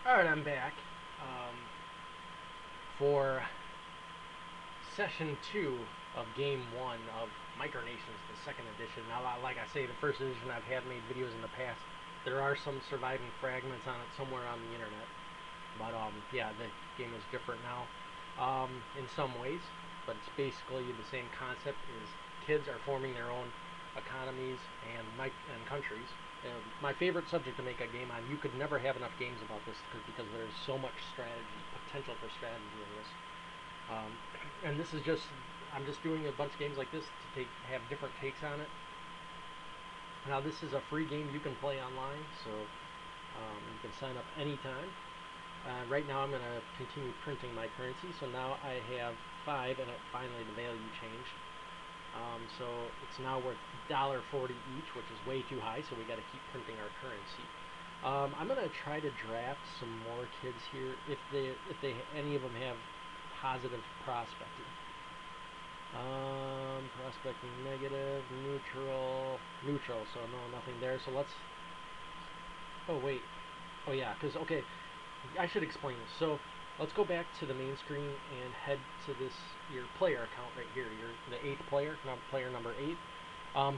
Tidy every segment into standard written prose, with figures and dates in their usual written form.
Alright, I'm back for session 2 of game 1 of Micronations, the second edition. Now, like I say, the first edition I've had made videos in the past. There are some surviving fragments on it somewhere on the internet. But yeah, the game is different now in some ways. But it's basically the same concept is kids are forming their own economies and countries. My favorite subject to make a game on. You could never have enough games about this because there's so much strategy, potential for strategy in this. And this is just, I'm just doing a bunch of games like this to have different takes on it. Now this is a free game you can play online, so you can sign up anytime. Right now I'm going to continue printing my currency, so now I have 5 and finally the value changed. So it's now worth $1.40 each, which is way too high, so we got to keep printing our currency. I'm going to try to draft some more kids here if any of them have positive prospecting. Prospecting negative, neutral, so no, nothing there. So let's, oh wait, oh yeah, because, okay, I should explain this. So let's go back to the main screen and head to this, your player account right here. You're the 8th player, player number 8.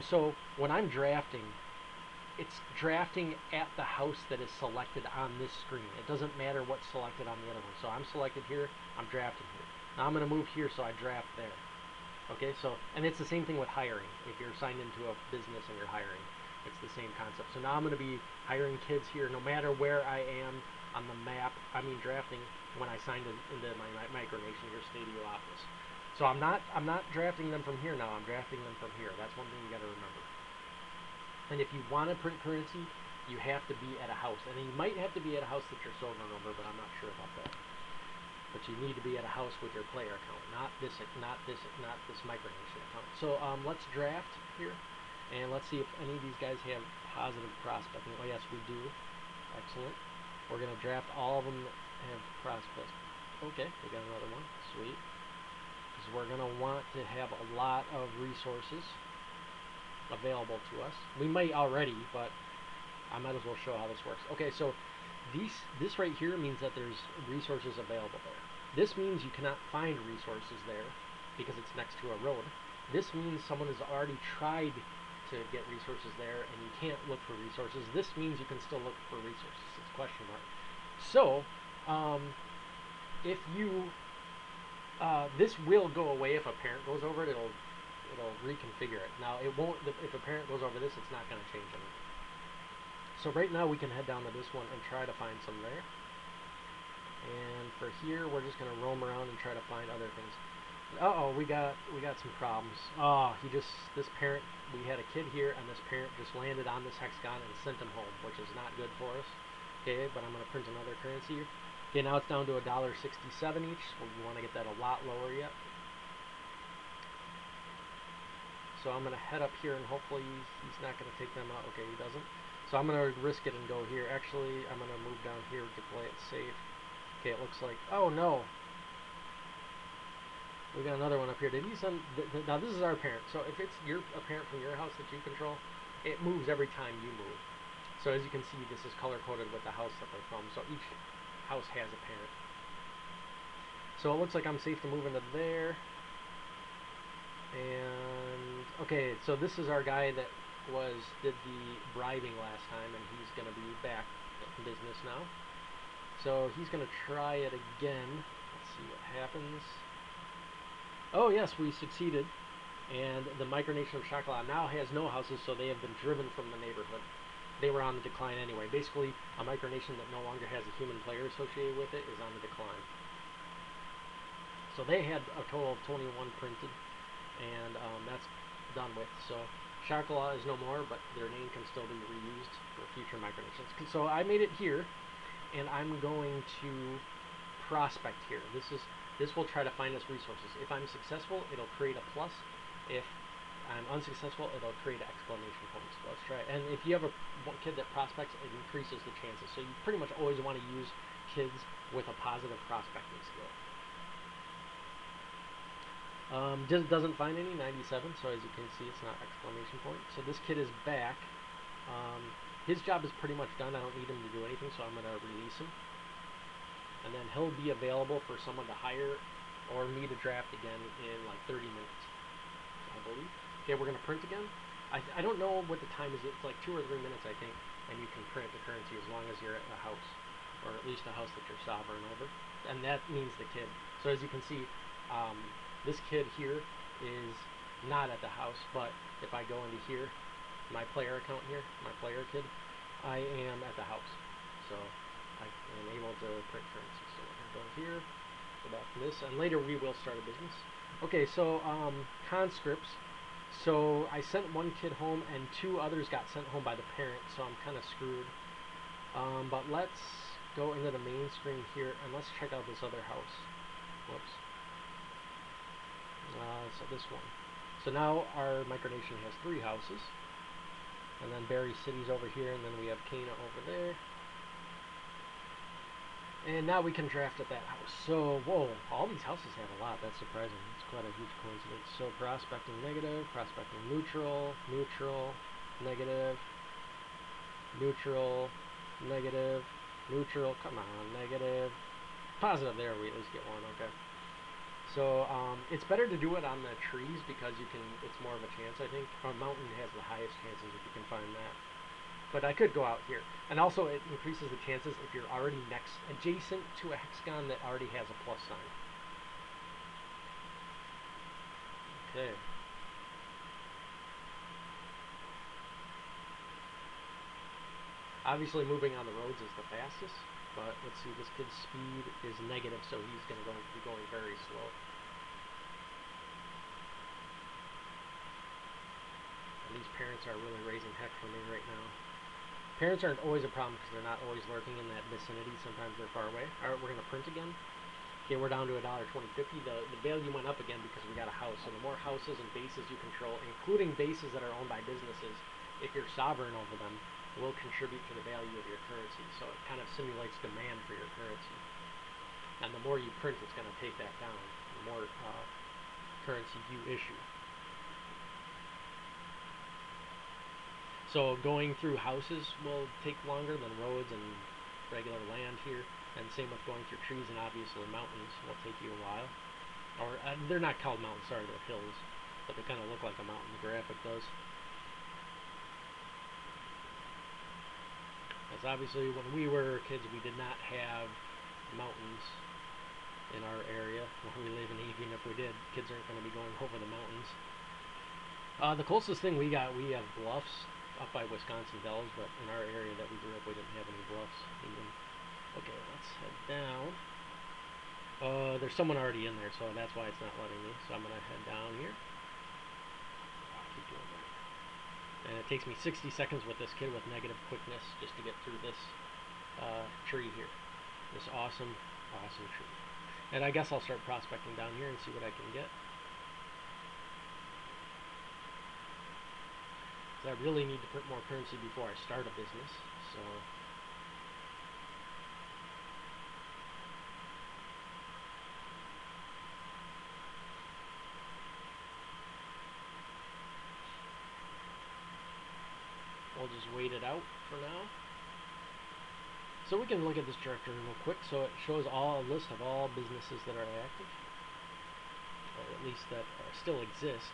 So when I'm drafting, it's drafting at the house that is selected on this screen. It doesn't matter what's selected on the other one. So I'm selected here, I'm drafting here. Now I'm going to move here, so I draft there. Okay, so, and it's the same thing with hiring. If you're signed into a business and you're hiring, it's the same concept. So now I'm going to be hiring kids here no matter where I am on the map. I mean drafting when I signed into my Micronation here, Stadio Office. So I'm not drafting them from here now. I'm drafting them from here. That's one thing you got to remember. And if you want to print currency, you have to be at a house. And you might have to be at a house that you're silver over, but I'm not sure about that. But you need to be at a house with your player account, not this Micronation account. So let's draft here, and let's see if any of these guys have positive prospecting. Oh yes, we do. Excellent. We're going to draft all of them that have prospects. Okay, we got another one. Sweet. Because we're going to want to have a lot of resources available to us. We might already, but I might as well show how this works. Okay, so this right here means that there's resources available there. This means you cannot find resources there because it's next to a road. This means someone has already tried to get resources there and you can't look for resources. This means you can still look for resources. It's question mark. So if you this will go away if a parent goes over it. It'll reconfigure it. Now it won't. If a parent goes over this, it's not going to change anything. So right now we can head down to this one and try to find some there. And for here, we're just going to roam around and try to find other things. Uh-oh, we got some problems. Oh, this parent, we had a kid here, and this parent just landed on this hexagon and sent him home, which is not good for us. Okay, but I'm going to print another currency here. Okay, now it's down to $1.67 each. So we want to get that a lot lower yet. So I'm going to head up here, and hopefully he's not going to take them out. Okay, he doesn't. So I'm going to risk it and go here. Actually, I'm going to move down here to play it safe. Okay, it looks like, oh no. We got another one up here. Did he send, now this is our parent. So if it's a parent from your house that you control, it moves every time you move. So as you can see, this is color-coded with the house that they're from. So each house has a parent. So it looks like I'm safe to move into there. And, okay, so this is our guy that did the bribing last time, and he's going to be back in business now. So he's going to try it again. Let's see what happens. Oh yes, we succeeded. And the Micronation of Chocolat now has no houses, so they have been driven from the neighborhood. They were on the decline anyway. Basically, a Micronation that no longer has a human player associated with it is on the decline. So they had a total of 21 printed, and that's done with. So Chocolat is no more, but their name can still be reused for future Micronations. So I made it here. And I'm going to prospect here. This will try to find us resources. If I'm successful, it'll create a plus. If I'm unsuccessful, it'll create exclamation points. So let's try it. And if you have a kid that prospects, it increases the chances. So you pretty much always want to use kids with a positive prospecting skill. Doesn't find any, 97, so as you can see, it's not exclamation point. So this kid is back. His job is pretty much done. I don't need him to do anything, so I'm going to release him. and then he'll be available for someone to hire or me to draft again in like 30 minutes, I believe. Okay, we're gonna print again. I don't know what the time is. It's like 2 or 3 minutes, I think, and you can print the currency as long as you're at a house, or at least a house that you're sovereign over, and that means the kid. So as you can see, this kid here is not at the house, but if I go into here, my player account here, my player kid, I am at the house. So I am able to print currency. So we're gonna go here, go back to this, and later we will start a business. Okay, so conscripts. So I sent one kid home, and 2 others got sent home by the parent. So I'm kind of screwed. But let's go into the main screen here, and let's check out this other house. Whoops. So this one. So now our micronation has 3 houses, and then Berry City's over here, and then we have Cana over there. And now we can draft at that house. So, whoa, all these houses have a lot. That's surprising. It's quite a huge coincidence. So, prospecting negative, prospecting neutral, neutral, negative, neutral, negative, neutral, come on, negative, positive. There, we at least get one, okay. So, it's better to do it on the trees because you can, it's more of a chance, I think. A mountain has the highest chances if you can find that. But I could go out here. And also it increases the chances if you're already adjacent to a hexagon that already has a plus sign. Okay. Obviously moving on the roads is the fastest, but let's see, this kid's speed is negative, so he's going to be going very slow. And these parents are really raising heck for me right now. Parents aren't always a problem because they're not always lurking in that vicinity. Sometimes they're far away. Alright, we're going to print again. Okay, we're down to $1.2050. The value went up again because we got a house. So the more houses and bases you control, including bases that are owned by businesses, if you're sovereign over them, will contribute to the value of your currency. So it kind of simulates demand for your currency. And the more you print, it's going to take that down. The more currency you issue. So going through houses will take longer than roads and regular land here, and same with going through trees and obviously mountains will take you a while. Or they're not called mountains, sorry, they're hills, but they kind of look like a mountain. The graphic does. Because obviously when we were kids, we did not have mountains in our area where we live in. Even if we did, kids aren't going to be going over the mountains. The closest thing we got, we have bluffs up by Wisconsin Dells, but in our area that we grew up, we didn't have any bluffs even. Okay, let's head down. There's someone already in there, so that's why it's not letting me. So I'm gonna head down here. Keep doing that. And it takes me 60 seconds with this kid with negative quickness just to get through this tree here. This awesome, awesome tree. And I guess I'll start prospecting down here and see what I can get. I really need to print more currency before I start a business, so we'll just wait it out for now. So we can look at this directory real quick. So it shows a list of all businesses that are active, or at least that still exist.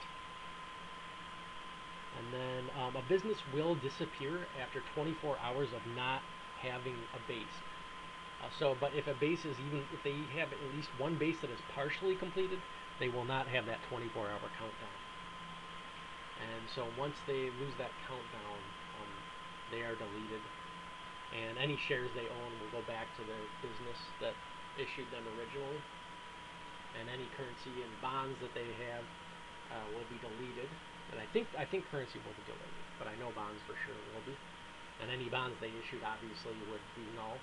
And then a business will disappear after 24 hours of not having a base. But if a base is if they have at least one base that is partially completed, they will not have that 24-hour countdown. And so once they lose that countdown, they are deleted. And any shares they own will go back to the business that issued them originally. And any currency and bonds that they have will be deleted. And I think currency will be deleted, but I know bonds for sure will be. And any bonds they issued obviously would be null.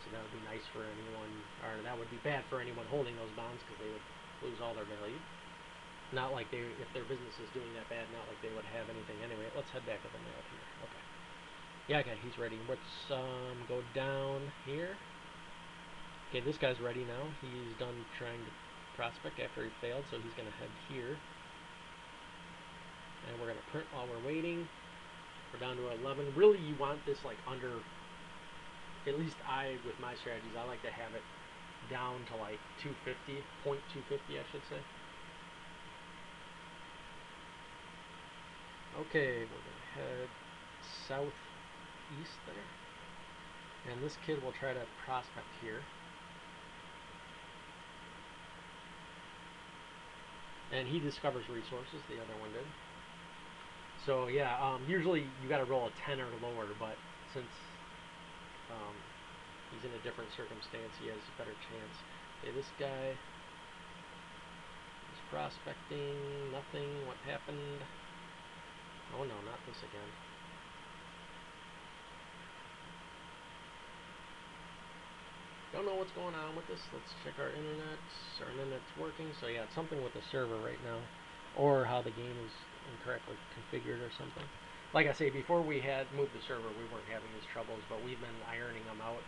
So that would be nice for anyone, or that would be bad for anyone holding those bonds because they would lose all their value. Not like if their business is doing that bad, not like they would have anything anyway. Let's head back to the map here. Okay. Yeah, okay, he's ready. Let's go down here. Okay, this guy's ready now. He's done trying to prospect after he failed, so he's going to head here. And we're going to print while we're waiting. We're down to 11. Really, you want this like under, at least with my strategies, I like to have it down to like 250, 0.250 I should say. Okay, we're going to head southeast there. And this kid will try to prospect here. And he discovers resources, the other one did. So yeah, usually you got to roll a 10 or lower, but since he's in a different circumstance, he has a better chance. Okay, this guy is prospecting, nothing, what happened? Oh no, not this again. Don't know what's going on with this. Let's check our internet. Our internet's working, so yeah, it's something with the server right now, or how the game is incorrectly configured or something. Like I say, before we had moved the server, we weren't having these troubles, but we've been ironing them out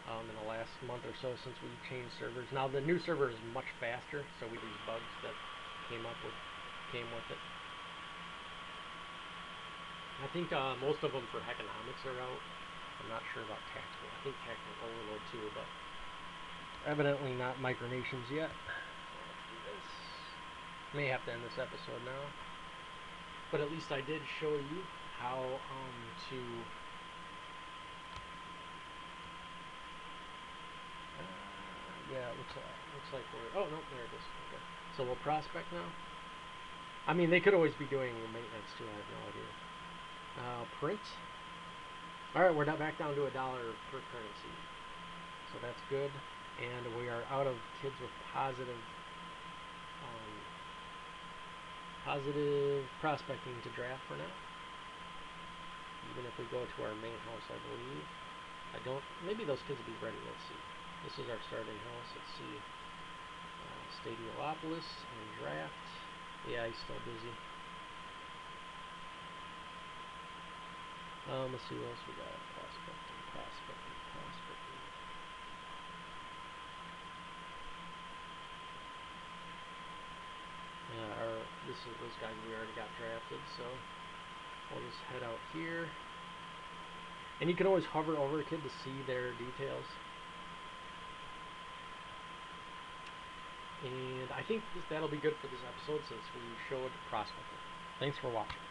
in the last month or so since we changed servers. Now the new server is much faster, so these bugs that came with it. I think most of them for Heconomics are out. I'm not sure about Tactical. I think Tactical Overload too, but evidently not Micronations yet. Let's do this. May have to end this episode now, but at least I did show you how to yeah, it looks like we're, oh no, there it is. Okay, so we'll prospect now. I mean, they could always be doing maintenance too. I have no idea. Print. All right, we're back down to $1 per currency, so that's good. And we are out of kids with positive prospecting to draft for now. Even if we go to our main house, I believe. I don't. Maybe those kids will be ready. Let's see. This is our starting house. Let's see. Stadiolopolis and draft. Yeah, he's still busy. Let's see what else we got. Prospecting. Yeah, those guys we already got drafted, so we'll just head out here. And you can always hover over a kid to see their details. And I think that'll be good for this episode since we showed prospecting. Thanks for watching.